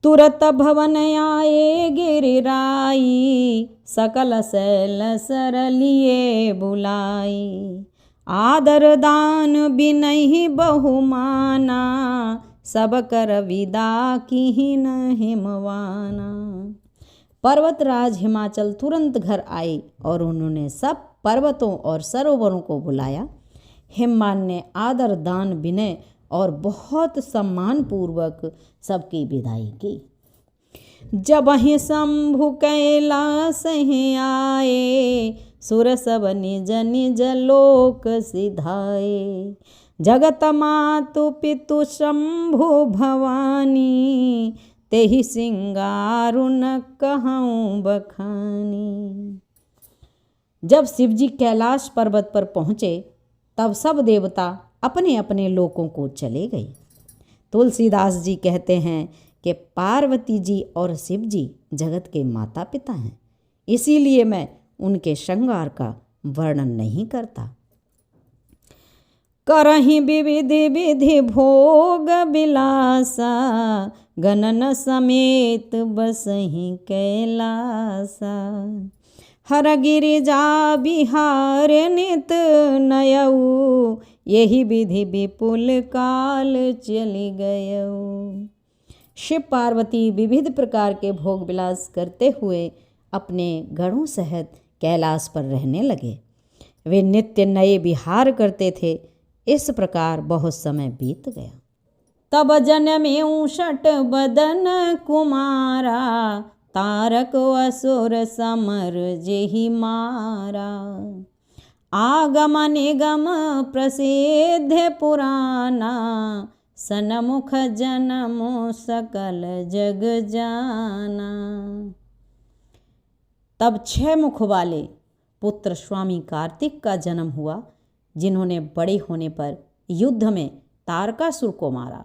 तुरत भवन आए गिरिराई, सकल सैल सरलिए बुलाई। आदर दान बिनहि बहुमाना, सब कर विदा कीन हिमवाना। पर्वतराज हिमाचल तुरंत घर आए और उन्होंने सब पर्वतों और सरोवरों को बुलाया। हिमवान ने आदर दान विनय और बहुत सम्मान पूर्वक सबकी विदाई की। जब ही शंभु कैलास ही आए, सुर सब निज निज लोक सिधाए। जगत मातु पितु शंभु भवानी, तेहि सिंगारु न कहूँ बखानी। जब शिवजी कैलाश पर्वत पर पहुँचे तब सब देवता अपने अपने लोकों को चले गए। तुलसीदास जी कहते हैं कि पार्वती जी और शिव जी जगत के माता पिता हैं, इसीलिए मैं उनके श्रृंगार का वर्णन नहीं करता। करहि विविधि विधि भोग विलासा, गणन समेत बसहि कैलासा। हर गिरिजा बिहार नित नयऊ, यही विधि विपुल काल चली गयऊ। शिव पार्वती विविध प्रकार के भोग विलास करते हुए अपने गणों सहित कैलाश पर रहने लगे। वे नित्य नए विहार करते थे। इस प्रकार बहुत समय बीत गया। तब जन्मेऊ षट बदन कुमारा, तारक असुर समर जेहि मारा। आगम निगम प्रसिद्ध पुराना, सनमुख जनमो सकल जग जाना। तब 6 मुख वाले पुत्र स्वामी कार्तिक का जन्म हुआ, जिन्होंने बड़े होने पर युद्ध में तारकासुर को मारा।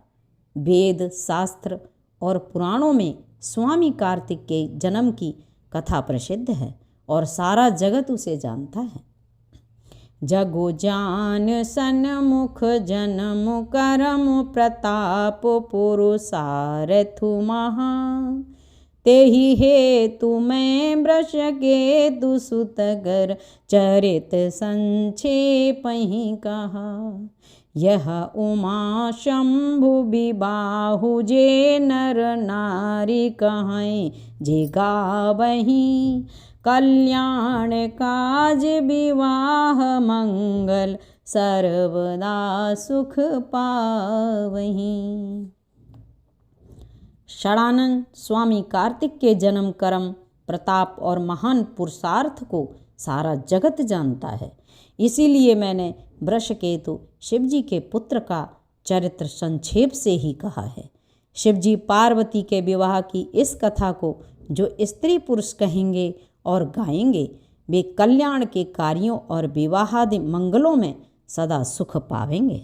वेद शास्त्र और पुराणों में स्वामी कार्तिक के जन्म की कथा प्रसिद्ध है और सारा जगत उसे जानता है। जगो जान सनमुख जन्म करम, प्रताप पुरुषारथु महा। तेहि हेतु मैं वृष केतु सुत गर, चरित संक्षेपहि कहा। यह उमा शंभु विबाहु, जे नर नारी कहें जे गावहीं। कल्याण काज विवाह मंगल, सर्वदा सुख पावहीं। षडानंद स्वामी कार्तिक के जन्म कर्म, प्रताप और महान पुरुषार्थ को सारा जगत जानता है, इसीलिए मैंने वृषकेतु शिवजी के पुत्र का चरित्र संक्षेप से ही कहा है। शिवजी पार्वती के विवाह की इस कथा को जो स्त्री पुरुष कहेंगे और गाएंगे, वे कल्याण के कार्यों और विवाहादि मंगलों में सदा सुख पावेंगे।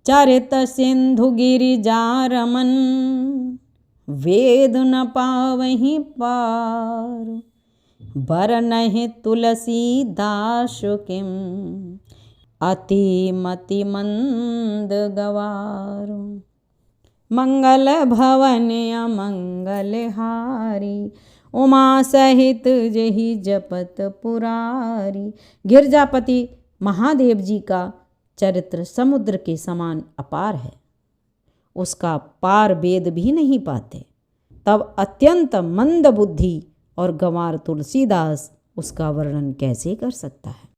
चरित सिंधु गिरिजा रमन, वेद न पावहीं पार। बरनहि तुलसीदास किम, अति मति मंद गवार। मंगल भवन अमंगल हारी, उमा सहित जहि जपत पुरारी। गिरजापति महादेव जी का चरित्र समुद्र के समान अपार है, उसका पार वेद भी नहीं पाते। तब अत्यंत मंद बुद्धि और गंवार तुलसीदास उसका वर्णन कैसे कर सकता है।